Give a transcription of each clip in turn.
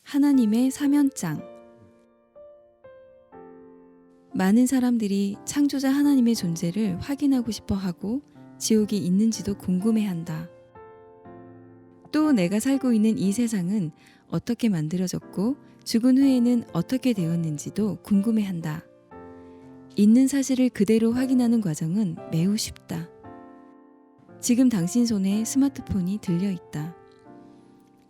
하나님의 사면장. 많은 사람들이 창조자 하나님의 존재를 확인하고 싶어 하고 지옥이 있는지도 궁금해한다. 또 내가 살고 있는 이 세상은 어떻게 만들어졌고 죽은 후에는 어떻게 되었는지도 궁금해한다. 있는 사실을 그대로 확인하는 과정은 매우 쉽다. 지금 당신 손에 스마트폰이 들려 있다.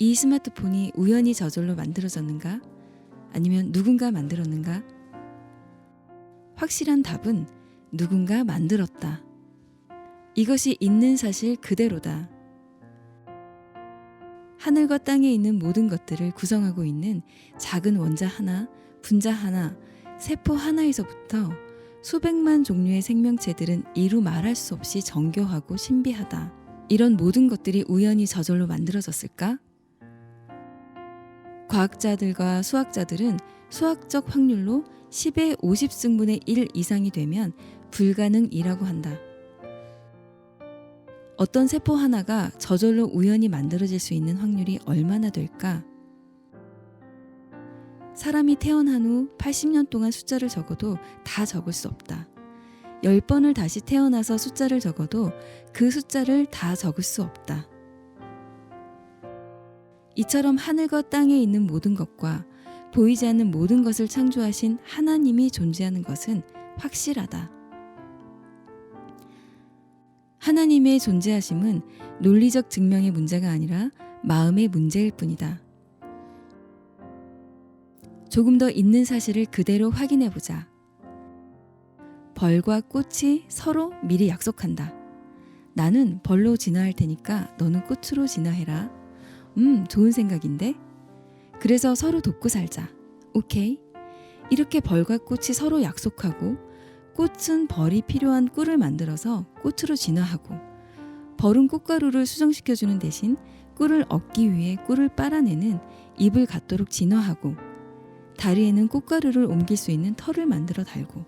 이 스마트폰이 우연히 저절로 만들어졌는가? 아니면 누군가 만들었는가? 확실한 답은 누군가 만들었다. 이것이 있는 사실 그대로다. 하늘과 땅에 있는 모든 것들을 구성하고 있는 작은 원자 하나, 분자 하나, 세포 하나에서부터 수백만 종류의 생명체들은 이루 말할 수 없이 정교하고 신비하다. 이런 모든 것들이 우연히 저절로 만들어졌을까? 과학자들과 수학자들은 수학적 확률로 10의 50승분의 1 이상이 되면 불가능이라고 한다. 어떤 세포 하나가 저절로 우연히 만들어질 수 있는 확률이 얼마나 될까? 사람이 태어난 후 80년 동안 숫자를 적어도 다 적을 수 없다. 10번을 다시 태어나서 숫자를 적어도 그 숫자를 다 적을 수 없다. 이처럼 하늘과 땅에 있는 모든 것과 보이지 않는 모든 것을 창조하신 하나님이 존재하는 것은 확실하다. 하나님의 존재하심은 논리적 증명의 문제가 아니라 마음의 문제일 뿐이다. 조금 더 있는 사실을 그대로 확인해보자. 벌과 꽃이 서로 미리 약속한다. 나는 벌로 진화할 테니까 너는 꽃으로 진화해라. 좋은 생각인데? 그래서 서로 돕고 살자. 오케이? 이렇게 벌과 꽃이 서로 약속하고 꽃은 벌이 필요한 꿀을 만들어서 꽃으로 진화하고 벌은 꽃가루를 수정시켜주는 대신 꿀을 얻기 위해 꿀을 빨아내는 잎을 갖도록 진화하고 다리에는 꽃가루를 옮길 수 있는 털을 만들어 달고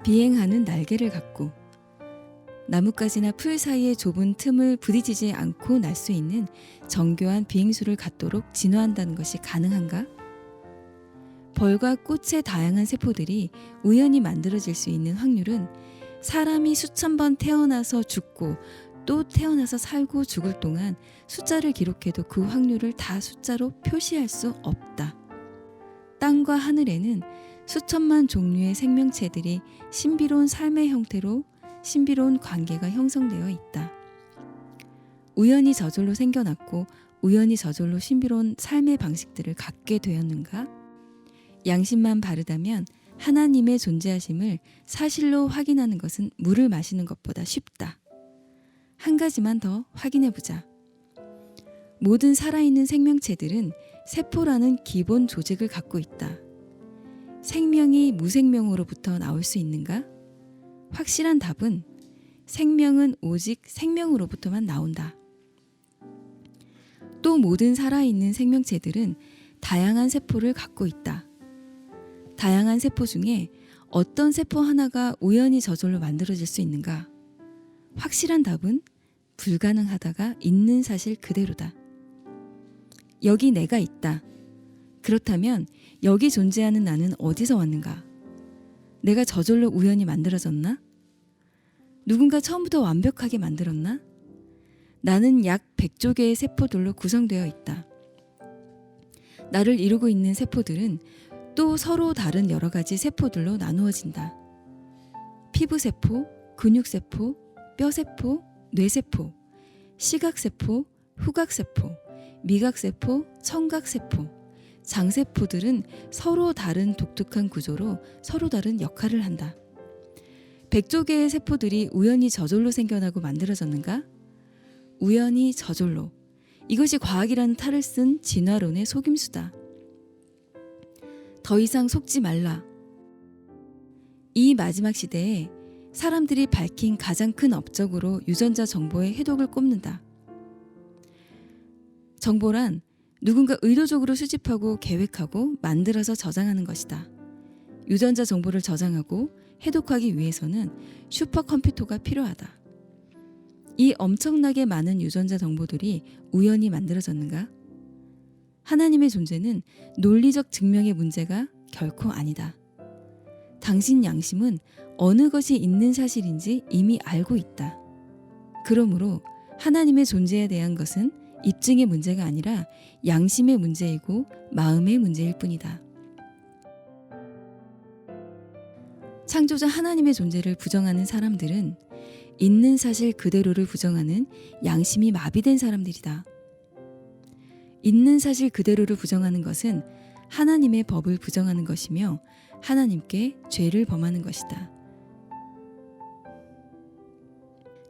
비행하는 날개를 갖고 나뭇가지나 풀 사이의 좁은 틈을 부딪히지 않고 날 수 있는 정교한 비행수를 갖도록 진화한다는 것이 가능한가? 벌과 꽃의 다양한 세포들이 우연히 만들어질 수 있는 확률은 사람이 수천 번 태어나서 죽고 또 태어나서 살고 죽을 동안 숫자를 기록해도 그 확률을 다 숫자로 표시할 수 없다. 땅과 하늘에는 수천만 종류의 생명체들이 신비로운 삶의 형태로 신비로운 관계가 형성되어 있다. 우연히 저절로 생겨났고 우연히 저절로 신비로운 삶의 방식들을 갖게 되었는가? 양심만 바르다면 하나님의 존재하심을 사실로 확인하는 것은 물을 마시는 것보다 쉽다. 한 가지만 더 확인해보자. 모든 살아있는 생명체들은 세포라는 기본 조직을 갖고 있다. 생명이 무생명으로부터 나올 수 있는가? 확실한 답은 생명은 오직 생명으로부터만 나온다. 또 모든 살아있는 생명체들은 다양한 세포를 갖고 있다. 다양한 세포 중에 어떤 세포 하나가 우연히 저절로 만들어질 수 있는가? 확실한 답은 불가능하다가 있는 사실 그대로다. 여기 내가 있다. 그렇다면 여기 존재하는 나는 어디서 왔는가? 내가 저절로 우연히 만들어졌나? 누군가 처음부터 완벽하게 만들었나? 나는 약 100조 개의 세포들로 구성되어 있다. 나를 이루고 있는 세포들은 또 서로 다른 여러 가지 세포들로 나누어진다. 피부세포, 근육세포, 뼈세포, 뇌세포, 시각세포, 후각세포, 미각세포, 청각세포, 장세포들은 서로 다른 독특한 구조로 서로 다른 역할을 한다. 100조 개의 세포들이 우연히 저절로 생겨나고 만들어졌는가? 우연히 저절로. 이것이 과학이라는 탈을 쓴 진화론의 속임수다. 더 이상 속지 말라. 이 마지막 시대에 사람들이 밝힌 가장 큰 업적으로 유전자 정보의 해독을 꼽는다. 정보란 누군가 의도적으로 수집하고 계획하고 만들어서 저장하는 것이다. 유전자 정보를 저장하고 해독하기 위해서는 슈퍼컴퓨터가 필요하다. 이 엄청나게 많은 유전자 정보들이 우연히 만들어졌는가? 하나님의 존재는 논리적 증명의 문제가 결코 아니다. 당신 양심은 어느 것이 있는 사실인지 이미 알고 있다. 그러므로 하나님의 존재에 대한 것은 입증의 문제가 아니라 양심의 문제이고 마음의 문제일 뿐이다. 창조자 하나님의 존재를 부정하는 사람들은 있는 사실 그대로를 부정하는 양심이 마비된 사람들이다. 있는 사실 그대로를 부정하는 것은 하나님의 법을 부정하는 것이며 하나님께 죄를 범하는 것이다.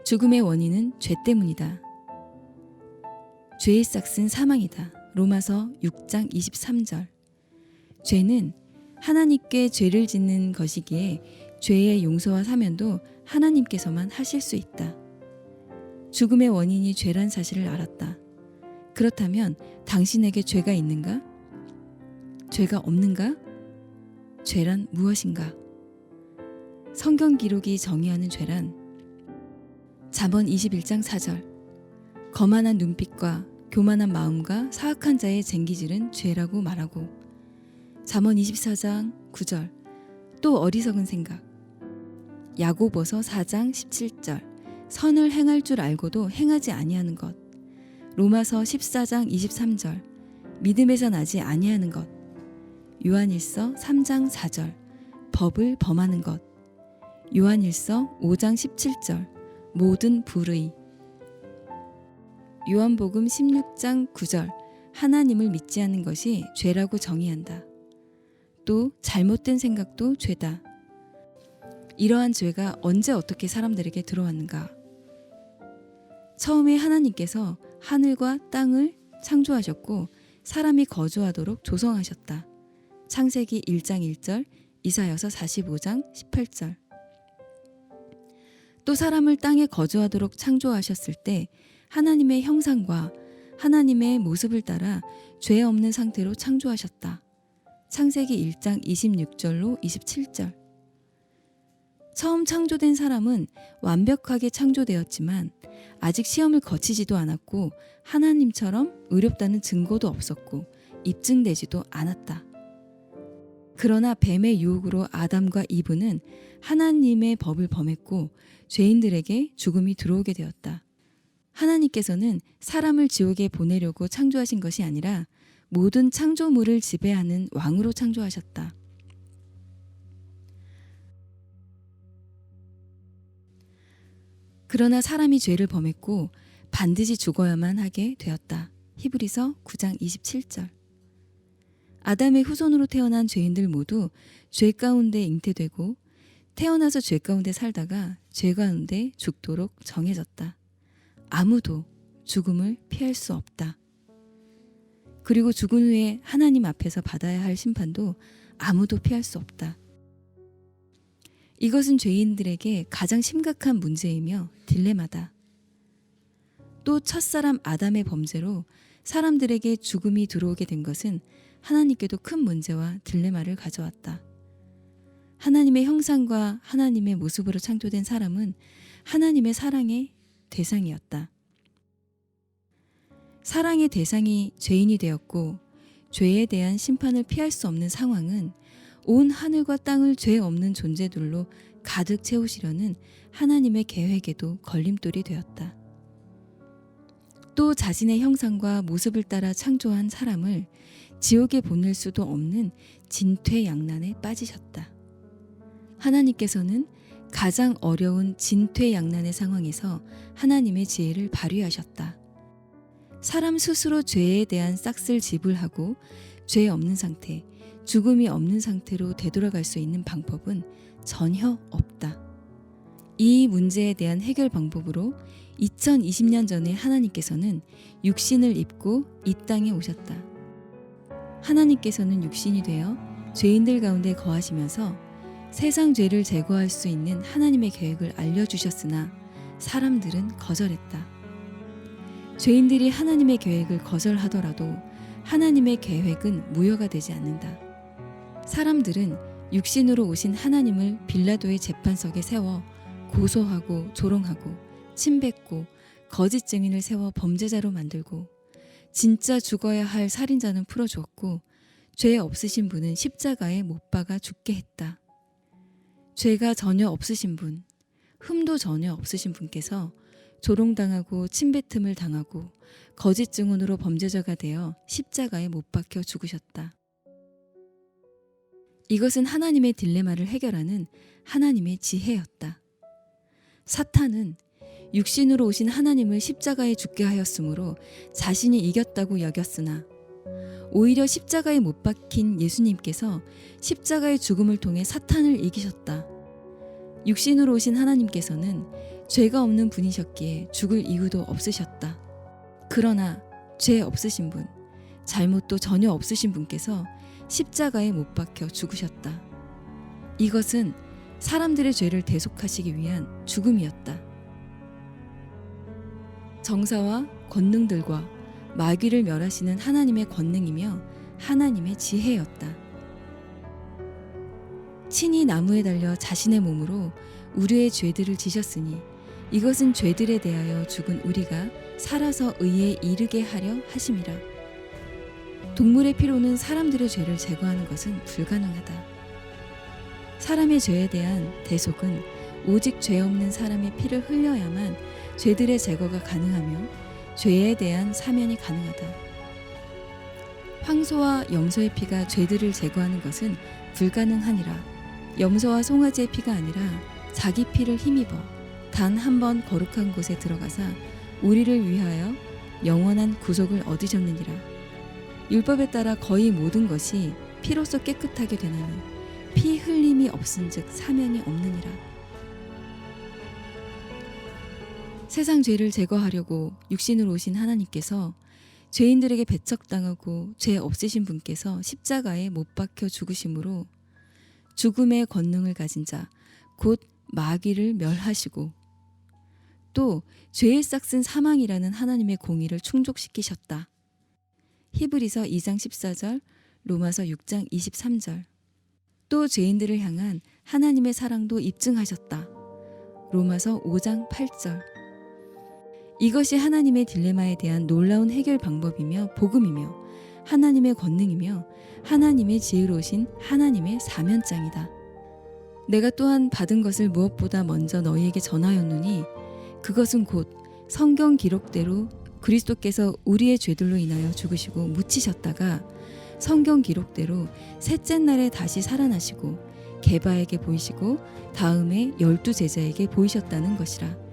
죽음의 원인은 죄 때문이다. 죄의 싹은 사망이다. 로마서 6장 23절. 죄는 하나님께 죄를 짓는 것이기에 죄의 용서와 사면도 하나님께서만 하실 수 있다. 죽음의 원인이 죄란 사실을 알았다. 그렇다면 당신에게 죄가 있는가? 죄가 없는가? 죄란 무엇인가? 성경 기록이 정의하는 죄란 잠언 21장 4절. 거만한 눈빛과 교만한 마음과 사악한 자의 쟁기질은 죄라고 말하고, 잠언 24장 9절. 또 어리석은 생각. 야고보서 4장 17절. 선을 행할 줄 알고도 행하지 아니하는 것. 로마서 14장 23절. 믿음에서 나지 아니하는 것. 요한일서 3장 4절. 법을 범하는 것. 요한일서 5장 17절. 모든 불의. 요한복음 16장 9절. 하나님을 믿지 않는 것이 죄라고 정의한다. 또 잘못된 생각도 죄다. 이러한 죄가 언제 어떻게 사람들에게 들어왔는가? 처음에 하나님께서 하늘과 땅을 창조하셨고 사람이 거주하도록 조성하셨다. 창세기 1장 1절, 이사야서 45장 18절. 또 사람을 땅에 거주하도록 창조하셨을 때 하나님의 형상과 하나님의 모습을 따라 죄 없는 상태로 창조하셨다. 창세기 1장 26절로 27절. 처음 창조된 사람은 완벽하게 창조되었지만 아직 시험을 거치지도 않았고 하나님처럼 의롭다는 증거도 없었고 입증되지도 않았다. 그러나 뱀의 유혹으로 아담과 이브는 하나님의 법을 범했고 죄인들에게 죽음이 들어오게 되었다. 하나님께서는 사람을 지옥에 보내려고 창조하신 것이 아니라 모든 창조물을 지배하는 왕으로 창조하셨다. 그러나 사람이 죄를 범했고 반드시 죽어야만 하게 되었다. 히브리서 9장 27절. 아담의 후손으로 태어난 죄인들 모두 죄 가운데 잉태되고 태어나서 죄 가운데 살다가 죄 가운데 죽도록 정해졌다. 아무도 죽음을 피할 수 없다. 그리고 죽은 후에 하나님 앞에서 받아야 할 심판도 아무도 피할 수 없다. 이것은 죄인들에게 가장 심각한 문제이며 딜레마다. 또 첫사람 아담의 범죄로 사람들에게 죽음이 들어오게 된 것은 하나님께도 큰 문제와 딜레마를 가져왔다. 하나님의 형상과 하나님의 모습으로 창조된 사람은 하나님의 사랑의 대상이었다. 사랑의 대상이 죄인이 되었고 죄에 대한 심판을 피할 수 없는 상황은 온 하늘과 땅을 죄 없는 존재들로 가득 채우시려는 하나님의 계획에도 걸림돌이 되었다. 또 자신의 형상과 모습을 따라 창조한 사람을 지옥에 보낼 수도 없는 진퇴양난에 빠지셨다. 하나님께서는 가장 어려운 진퇴양난의 상황에서 하나님의 지혜를 발휘하셨다. 사람 스스로 죄에 대한 싹쓸 지불하고 죄 없는 상태, 죽음이 없는 상태로 되돌아갈 수 있는 방법은 전혀 없다. 이 문제에 대한 해결 방법으로 2020년 전에 하나님께서는 육신을 입고 이 땅에 오셨다. 하나님께서는 육신이 되어 죄인들 가운데 거하시면서 세상 죄를 제거할 수 있는 하나님의 계획을 알려주셨으나 사람들은 거절했다. 죄인들이 하나님의 계획을 거절하더라도 하나님의 계획은 무효가 되지 않는다. 사람들은 육신으로 오신 하나님을 빌라도의 재판석에 세워 고소하고 조롱하고 침뱉고 거짓 증인을 세워 범죄자로 만들고 진짜 죽어야 할 살인자는 풀어주었고 죄 없으신 분은 십자가에 못 박아 죽게 했다. 죄가 전혀 없으신 분, 흠도 전혀 없으신 분께서 조롱당하고 침뱉음을 당하고 거짓 증언으로 범죄자가 되어 십자가에 못 박혀 죽으셨다. 이것은 하나님의 딜레마를 해결하는 하나님의 지혜였다. 사탄은 육신으로 오신 하나님을 십자가에 죽게 하였으므로 자신이 이겼다고 여겼으나 오히려 십자가에 못 박힌 예수님께서 십자가의 죽음을 통해 사탄을 이기셨다. 육신으로 오신 하나님께서는 죄가 없는 분이셨기에 죽을 이유도 없으셨다. 그러나 죄 없으신 분, 잘못도 전혀 없으신 분께서 십자가에 못 박혀 죽으셨다. 이것은 사람들의 죄를 대속하시기 위한 죽음이었다. 정사와 권능들과 마귀를 멸하시는 하나님의 권능이며 하나님의 지혜였다. 친히 나무에 달려 자신의 몸으로 우리의 죄들을 지셨으니 이것은 죄들에 대하여 죽은 우리가 살아서 의에 이르게 하려 하심이라. 동물의 피로는 사람들의 죄를 제거하는 것은 불가능하다. 사람의 죄에 대한 대속은 오직 죄 없는 사람의 피를 흘려야만 죄들의 제거가 가능하며 죄에 대한 사면이 가능하다. 황소와 염소의 피가 죄들을 제거하는 것은 불가능하니라. 염소와 송아지의 피가 아니라 자기 피를 힘입어 단 한 번 거룩한 곳에 들어가사 우리를 위하여 영원한 구속을 얻으셨느니라. 율법에 따라 거의 모든 것이 피로써 깨끗하게 되나니 피 흘림이 없은즉 사면이 없느니라. 세상 죄를 제거하려고 육신으로 오신 하나님께서 죄인들에게 배척당하고 죄 없으신 분께서 십자가에 못 박혀 죽으심으로 죽음의 권능을 가진 자, 곧 마귀를 멸하시고 또 죄의 싹슨 사망이라는 하나님의 공의를 충족시키셨다. 히브리서 2장 14절, 로마서 6장 23절. 또 죄인들을 향한 하나님의 사랑도 입증하셨다. 로마서 5장 8절. 이것이 하나님의 딜레마에 대한 놀라운 해결 방법이며 복음이며 하나님의 권능이며 하나님의 지혜로우신 하나님의 사면장이다. 내가 또한 받은 것을 무엇보다 먼저 너희에게 전하였노니 그것은 곧 성경 기록대로 그리스도께서 우리의 죄들로 인하여 죽으시고 묻히셨다가 성경 기록대로 셋째 날에 다시 살아나시고 게바에게 보이시고 다음에 12 제자에게 보이셨다는 것이라.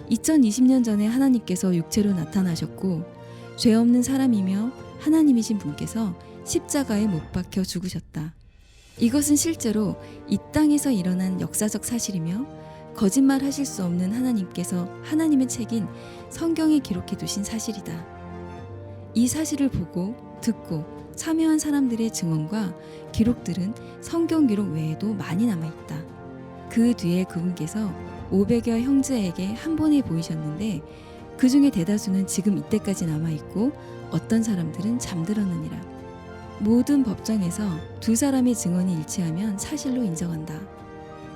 2020년 전에 하나님께서 육체로 나타나셨고 죄 없는 사람이며 하나님이신 분께서 십자가에 못 박혀 죽으셨다. 이것은 실제로 이 땅에서 일어난 역사적 사실이며 거짓말 하실 수 없는 하나님께서 하나님의 책인 성경에 기록해 두신 사실이다. 이 사실을 보고 듣고 참여한 사람들의 증언과 기록들은 성경 기록 외에도 많이 남아있다. 그 뒤에 그분께서 500여 형제에게 한 번에 보이셨는데 그 중에 대다수는 지금 이때까지 남아있고 어떤 사람들은 잠들었느니라. 모든 법정에서 두 사람의 증언이 일치하면 사실로 인정한다.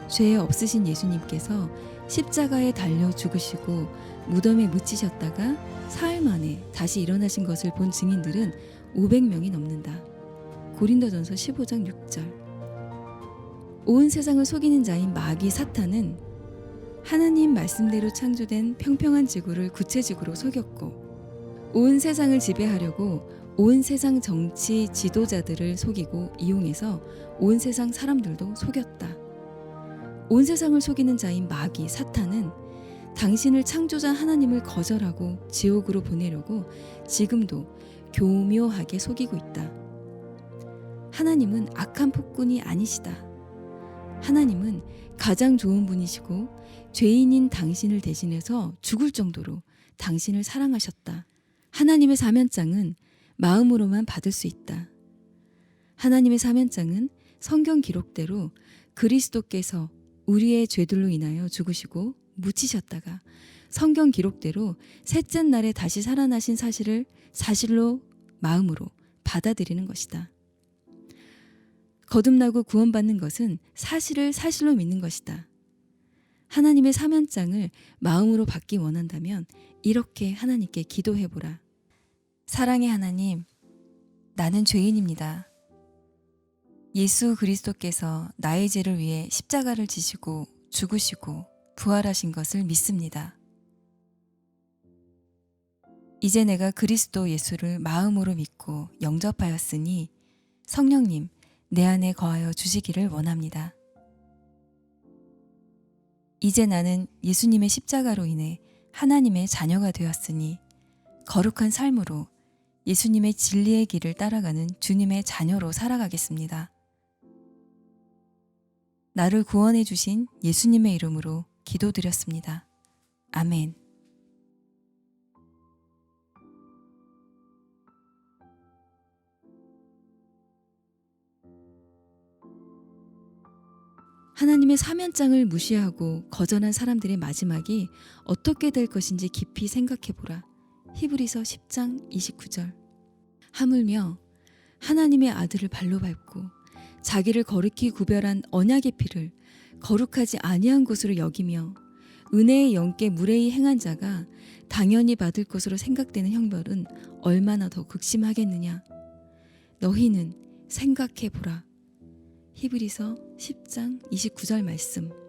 죄 없으신 예수님께서 십자가에 달려 죽으시고 무덤에 묻히셨다가 사흘 만에 다시 일어나신 것을 본 증인들은 500명이 넘는다. 고린도전서 15장 6절. 온 세상을 속이는 자인 마귀 사탄은 하나님 말씀대로 창조된 평평한 지구를 구체적으로 속였고 온 세상을 지배하려고 온 세상 정치 지도자들을 속이고 이용해서 온 세상 사람들도 속였다. 온 세상을 속이는 자인 마귀 사탄은 당신을 창조자 하나님을 거절하고 지옥으로 보내려고 지금도 교묘하게 속이고 있다. 하나님은 악한 폭군이 아니시다. 하나님은 가장 좋은 분이시고 죄인인 당신을 대신해서 죽을 정도로 당신을 사랑하셨다. 하나님의 사면장은 마음으로만 받을 수 있다. 하나님의 사면장은 성경 기록대로 그리스도께서 우리의 죄들로 인하여 죽으시고 묻히셨다가 성경 기록대로 셋째 날에 다시 살아나신 사실을 사실로 마음으로 받아들이는 것이다. 거듭나고 구원받는 것은 사실을 사실로 믿는 것이다. 하나님의 사면장을 마음으로 받기 원한다면 이렇게 하나님께 기도해보라. 사랑의 하나님, 나는 죄인입니다. 예수 그리스도께서 나의 죄를 위해 십자가를 지시고 죽으시고 부활하신 것을 믿습니다. 이제 내가 그리스도 예수를 마음으로 믿고 영접하였으니 성령님, 내 안에 거하여 주시기를 원합니다. 이제 나는 예수님의 십자가로 인해 하나님의 자녀가 되었으니 거룩한 삶으로 예수님의 진리의 길을 따라가는 주님의 자녀로 살아가겠습니다. 나를 구원해 주신 예수님의 이름으로 기도드렸습니다. 아멘. 하나님의 사면장을 무시하고 거절한 사람들의 마지막이 어떻게 될 것인지 깊이 생각해보라. 히브리서 10장 29절. 하물며 하나님의 아들을 발로 밟고 자기를 거룩히 구별한 언약의 피를 거룩하지 아니한 것으로 여기며 은혜의 영께 무례히 행한 자가 당연히 받을 것으로 생각되는 형벌은 얼마나 더 극심하겠느냐. 너희는 생각해보라. 히브리서 10장 29절 말씀.